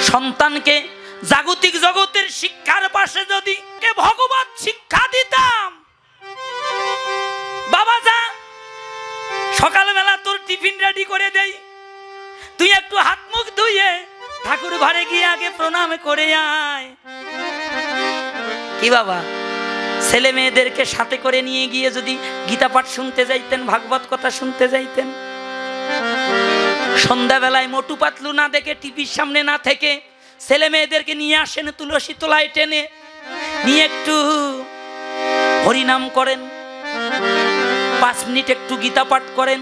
সন্তানকে জাগতিক জগতের শিক্ষার পাশে যদি ভগবত শিক্ষা দিতাম, বাবা যা সকালবেলা তোর টিফিন রেডি করে দেই, তুই একটু হাত মুখ ধুয়ে ঠাকুর ঘরে গিয়ে আগে প্রণাম করে আয়। কি বাবা, ছেলে মেয়েদেরকে সাথে করে নিয়ে গিয়ে যদি গীতা পাঠ শুনতে যাইতেন, ভাগবত কথা শুনতে যাইতেন, সন্ধ্যাবেলায় মোটু পাতলু না দেখে টিভির সামনে না থেকে ছেলে মেয়েদেরকে নিয়ে আসেন তুলসী তলায় টেনে নিয়ে একটু হরিনাম করেন, 5 মিনিট একটু গীতা পাঠ করেন।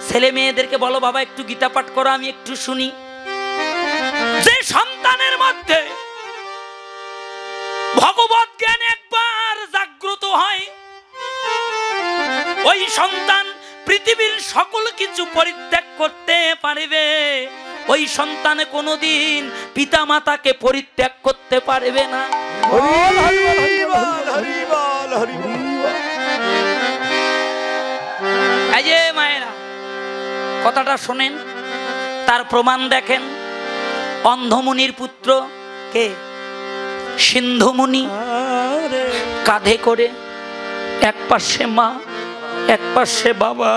ছেলে মেয়েদেরকে বলো বাবা একটু গীতা পাঠ করো, আমি একটু শুনি। যে সন্তানের মধ্যে ভগবত জ্ঞান একবার জাগ্রত হয়, ওই সন্তান পৃথিবীর সকল কিছু পরিত্যাগ করতে পারবে। ওই সন্তান কোনোদিন পিতা মাতাকে পরিত্যাগ করতে পারবে না। এই যে মায়েরা কথাটা শোনেন, তার প্রমাণ দেখেন। অন্ধমুনির পুত্র কে? সিন্ধুমুনি। কাঁধে করে এক পাশে মা, এক পাশে বাবা,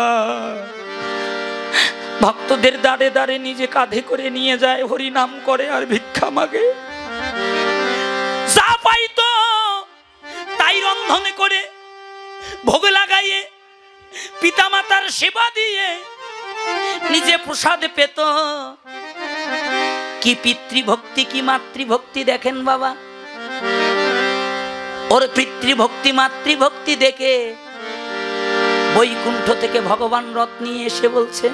ভক্তদের দাঁড়ে দাঁড়ে নিজে কাঁধে করে নিয়ে যায়, হরি নাম করে আর ভিক্ষা মাগে। যা পাইতো তাই রন্ধনে করে ভোগ লাগাইয়ে পিতা মাতার সেবা দিয়ে নিজে প্রসাদ পেত। কি পিতৃভক্তি, কি মাতৃভক্তি দেখেন বাবা। ওর পিতৃভক্তি মাতৃভক্তি দেখে বৈকুণ্ঠ থেকে ভগবান রথ নিয়ে এসে বলছে,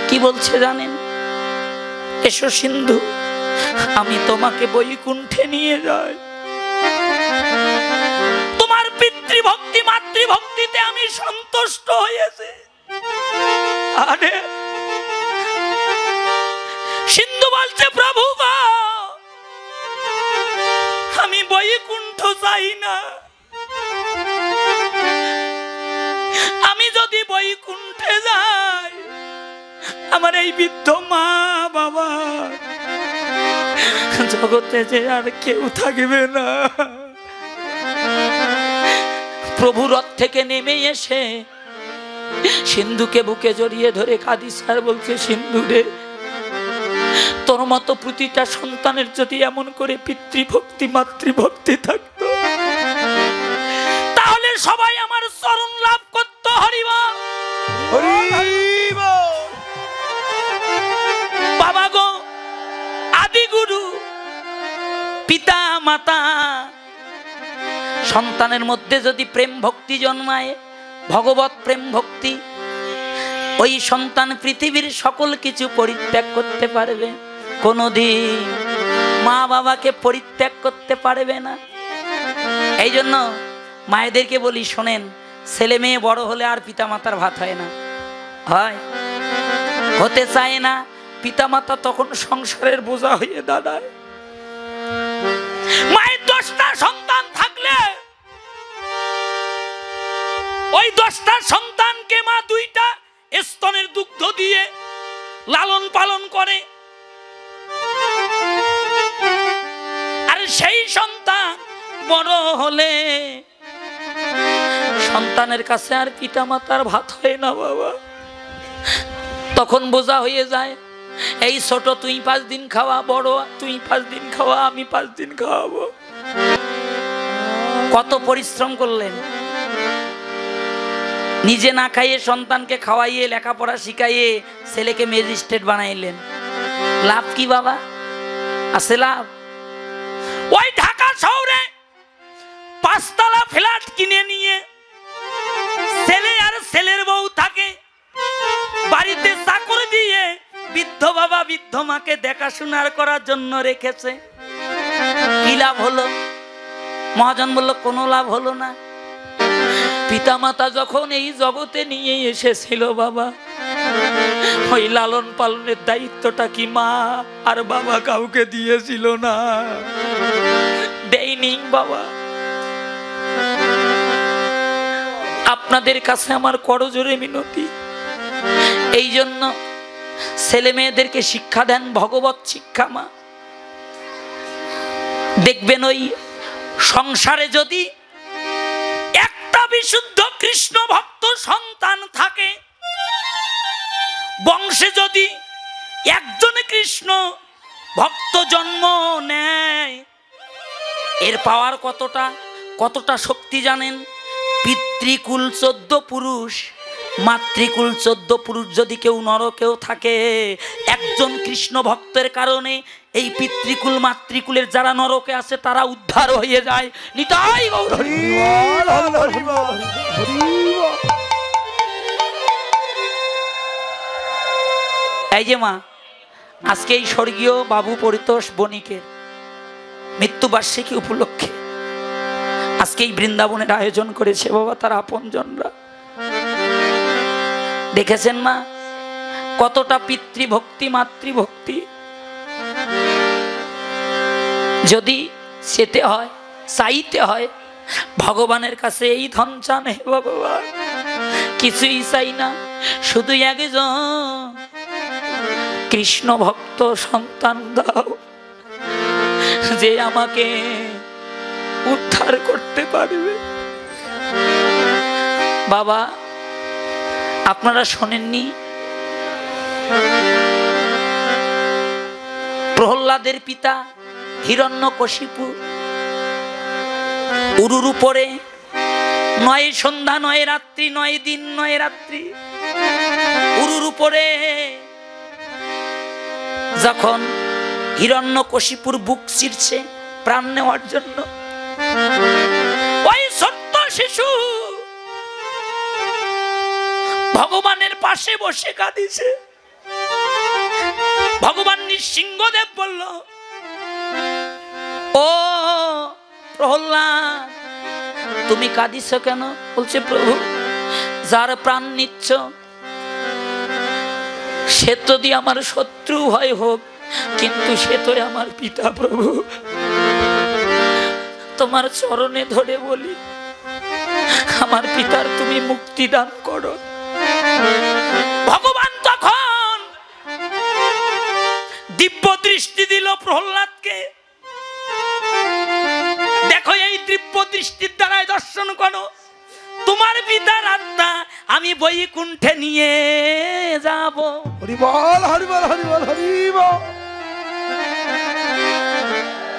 কি বলছে জানেন? এসো সিন্ধু, আমি তোমাকে বৈকুণ্ঠে নিয়ে যাই। তোমার পিতৃভক্তি মাতৃভক্তিতে আমি সন্তুষ্ট হয়েছি। আরে সিন্ধু বলছে, প্রভু গো, আমি বৈকুণ্ঠ চাই না। আমি যদি বৈকুণ্ঠে যাই, আমার এই বৃদ্ধ মা বাবা জগতে যে আর কেউ থাকবে না। প্রভু রথ থেকে নেমে এসে সিন্ধুকে বুকে জড়িয়ে ধরে কাঁদিছে আর বলছে, সিন্ধু রে, তোর মতো প্রতিটা সন্তানের যদি এমন করে পিতৃভক্তি মাতৃভক্তি থাকতো, তাহলে সবাই আমার চরণ লাভ করত। হরিবল হরিবল। বাবা গো, আদি গুরু পিতা মাতা, সন্তানের মধ্যে যদি প্রেম ভক্তি জন্মায়, ভগবত প্রেম ভক্তি, ওই সন্তান পৃথিবীর সকল কিছু পরিত্যাগ করতে পারবে, কোনদিন মা বাবাকে পরিত্যাগ করতে পারবে না। এই জন্য মায়েদেরকে বলি, শোনেন, ছেলে মেয়ে বড় হলে আর পিতা মাতার ভাত হয় না, হয় হতে চায় না। পিতা মাতা তখন সংসারের বোঝা হয়ে দাঁড়ায়। মায়ের 10টা সন্তান থাকলে ওই 10টা সন্তানকে মা 2টা স্তনের দুগ্ধ দিয়ে লালন পালন করে, আর সেই সন্তান বড় হলে সন্তানের কাছে আর পিতা মাতার ভাত হয় না বাবা। তখন বোঝা হয়ে যায়, এই ছোট তুই 5 দিন খাওয়া, বড় তুই 5 দিন খাওয়া, আমি 5 দিন খাওয়াবো। কত পরিশ্রম করলেন, নিজে না খাইয়ে সন্তানকে খাওয়াইয়ে লেখাপড়া শিখাইয়ে ছেলেকে ম্যাজিস্ট্রেট বানাইলেন। লাভ কি বাবা? আছে লাভ? ওই ঢাকা শহরে 5 তলা ফ্ল্যাট কিনে নিয়ে ছেলে আর ছেলের বউ থাকে, বাড়িতে চাকর দিয়ে বৃদ্ধ বাবা বৃদ্ধ মাকে দেখাশোনার করার জন্য রেখেছে। কি লাভ হলো? মহাজন বলল, কোনো লাভ হলো না। পিতা মাতা যখন এই জগতে নিয়ে এসেছিল বাবা, ওই লালন পালনের দায়িত্বটা কি মা আর বাবা কাউকে দিয়েছিল না? দেয়নি বাবা। আপনাদের কাছে আমার করজোরে মিনতি, এই জন্য ছেলে মেয়েদেরকে শিক্ষা দেন ভগবত শিক্ষা মা। দেখবেন ওই সংসারে যদি একটা বিশুদ্ধ কৃষ্ণ ভক্ত সন্তান থাকে, বংশে যদি একজন কৃষ্ণ ভক্ত জন্ম নেয়, এর পাওয়ার কতটা শক্তি জানেন? পিতৃকুল 14 পুরুষ, মাতৃকুল 14 পুরুষ যদি কেউ নরকেও থাকে, একজন কৃষ্ণ ভক্তের কারণে এই পিতৃকুল মাতৃকুলের যারা নরকে আছে তারা উদ্ধার হয়ে যায়। নিতাই গৌর। এই যে মা, আজকে এই স্বর্গীয় বাবু পরিতোষ বণিকের মৃত্যুবার্ষিকী উপলক্ষে আজকে এই বৃন্দাবনের আয়োজন করেছে বাবা তার আপনজনরা। দেখেছেন মা কতটা পিতৃভক্তি মাতৃভক্তি। যদি যেতে হয় চাইতে হয় ভগবানের কাছে এই ধন চান, হে ভগবান কিছুই চাই না, শুধু একজন কৃষ্ণ ভক্ত সন্তান দাও যে আমাকে উদ্ধার করতে পারবে। বাবা আপনারা শোনেননি প্রহ্লাদের পিতা হিরণ্যকশিপু উরুর উপরে 9 সন্ধ্যা 9 রাত্রি 9 দিন 9 রাত্রি উরুর উপরে যখন হিরণ্যকশিপুর বুক ছিঁড়ছে প্রাণ নেওয়ার জন্য, ওই ছোট্ট শিশু ভগবানের পাশে বসে কাঁদিছে। ভগবান নৃসিংহদেব বলল, ও প্রহ্লাদ তুমি কাঁদিছ কেন? বলছে প্রভু যার প্রাণ নিচ্ছ সে যদি আমার শত্রু হয় হোক, কিন্তু সে তো আমার পিতা প্রভু, তোমার চরণে ধরে বলি আমার পিতার তুমি মুক্তি দান করো। ভগবান তখন দিব্য দৃষ্টি দিল প্রহ্লাদকে, দেখো এই দিব্য দৃষ্টির দ্বারাই দর্শন করো তোমার পিতার আত্মা আমি বৈকুণ্ঠে নিয়ে যাব। হরি বল হরি বল হরি বল হরি বল।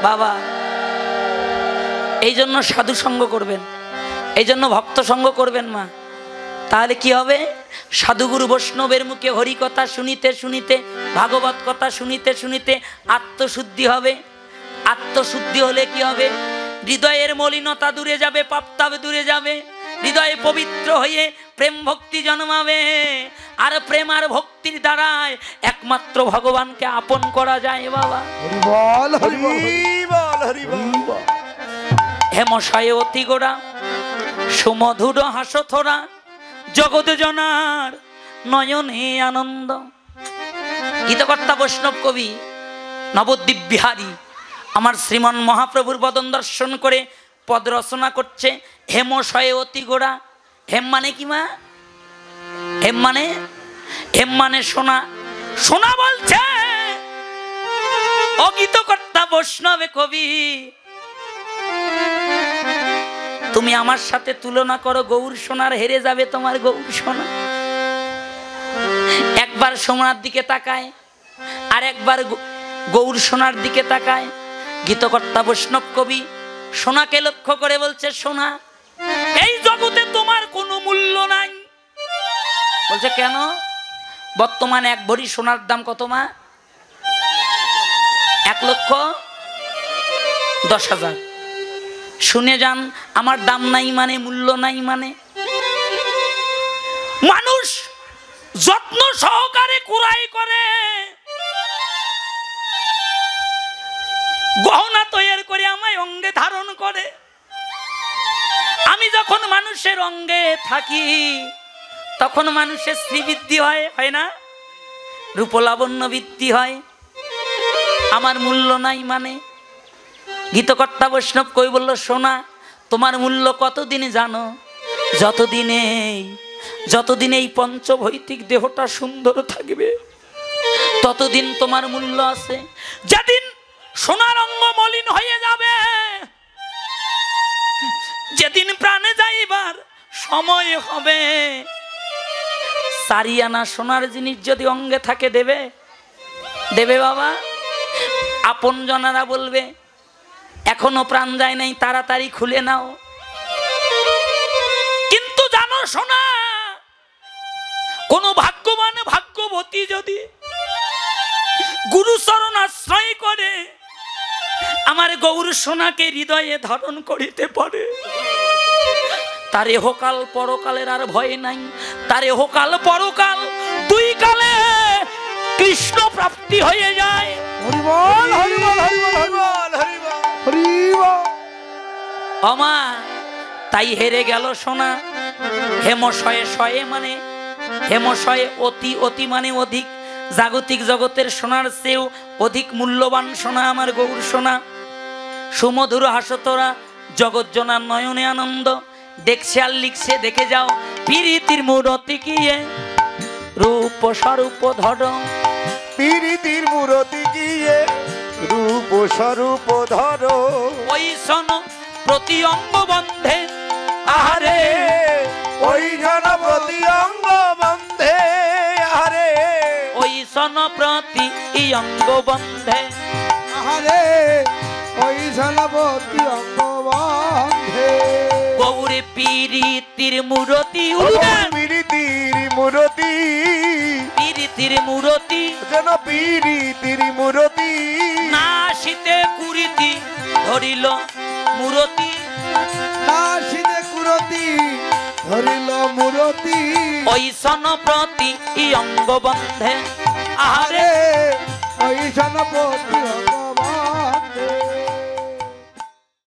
বাবা এই জন্য সাধু সঙ্গ করবেন, এই জন্য ভক্ত সঙ্গ করবেন মা, তাহলে কি হবে? সাধুগুরু বৈষ্ণবের মুখে হরি কথা শুনিতে শুনিতে ভাগবত কথা শুনিতে শুনিতে আত্মশুদ্ধি হবে। আত্মশুদ্ধি হলে কি হবে? হৃদয়ের মলিনতা দূরে যাবে, পাপতাপ দূরে যাবে, হৃদয়ে পবিত্র হয়ে প্রেম ভক্তি জন্মাবে। আর প্রেম আর ভক্তির দ্বারায় একমাত্র ভগবানকে আপন করা যায়। বাবা হরি বল হরি বল হরি বল। হেমশয়ে অতি গোড়া সুমধুর হাসথরা জগৎ জনার নয়নে আনন্দ। গীতকর্তা বৈষ্ণব কবি নবদ্বীপ বিহারী আমার শ্রীমন মহাপ্রভুর বদন দর্শন করে পদ রচনা করছে। হেমশয়ে অতি গোড়া, হেম মানে কি মা? হেম মানে সোনা। সোনা বলছে ও গীতকর্তা বৈষ্ণবে কবি, তুমি আমার সাথে তুলনা করো গৌর সোনার, হেরে যাবে তোমার গৌর সোনা। একবার সোনার দিকে তাকায় আর একবার গৌর সোনার দিকে তাকায়। গীতকর্তা বৈষ্ণব কবি সোনাকে লক্ষ্য করে বলছে, সোনা এই জগতে তোমার কোনো মূল্য নাই। বলছে কেন? বর্তমানে 1 ভরি সোনার দাম কত মা? 1,10,000। শুনে যান, আমার দাম নাই মানে মূল্য নাই মানে। মানুষ যত্ন সহকারে কুড়াই করে, গহনা তৈরি করে আমায় অঙ্গে ধারণ করে। আমি যখন মানুষের অঙ্গে থাকি তখন মানুষের শ্রীবৃদ্ধি হয় না? রূপলাবণ্য বৃদ্ধি হয়। আমার মূল্য নাই মানে। গীতকর্তা বৈষ্ণব কই বলল, সোনা তোমার মূল্য কতদিন জানো? যতদিন এই পঞ্চভৌতিক দেহটা সুন্দর থাকবে ততদিন তোমার মূল্য আছে। যেদিন সোনার অঙ্গ মলিন হয়ে যাবে, যেদিন প্রাণে যাইবার সময় হবে, সারিয়ানা সোনার জিনিস যদি অঙ্গে থাকে দেবে? দেবে বাবা? আপন জনারা বলবে এখনো প্রাণ যায় নাই, তাড়াতাড়ি খুলে নাও। কিন্তু জানো সোনা, কোন ভাগ্যবান ভাগ্যবতী যদি গুরুচরণ আশ্রয় করে আমার গৌর সোনাকে হৃদয়ে ধারণ করিতে পারে, তার এহকাল পরকালের আর ভয় নাই। তার এহকাল পরকাল দুই কালে কৃষ্ণ প্রাপ্তি হয়ে যায়। হরি বল, হরি বল, হরি বল, হরি বল, হরি বল, হরি বল। আমা তাই হেরে গেল সোনা। হেমশয়ে শয়ে মানে হেমশয়ে অতি, অতি মানে অধিক। জাগতিক জগতের সোনার চেয়েও অধিক মূল্যবান সোনা আমার গৌর সোনা। সুমধুর হাসতরা জগৎ জনার নয়নে আনন্দ। দেখছে আর লিখছে, দেখে যাও প্রীতির মূরতি কিয়ে রূপ স্বরূপ ধর। প্রীতির মূরতি গিয়ে রূপ স্বরূপ ধর। ওই সন প্রতি অঙ্গ বন্ধে আহারে, ওই জন প্রতি অঙ্গ বন্ধে, আহারে, ওই সন প্রতি অঙ্গ বন্ধে, আহারে, ওই জন প্রতি অঙ্গ বন্ধে। গৌরে প্রীতির মূরতি, প্রীতির মূরতি, প্রীতির মূরতি যেন প্রীতির মূরতি। নাশিতে কুরীতি ধরিল মূরতি, নাশিতে কুরতি ধরিল মূরতি। ওই সন প্রতি অঙ্গ বন্ধে, আহারে, ওই জন প্রতি অঙ্গ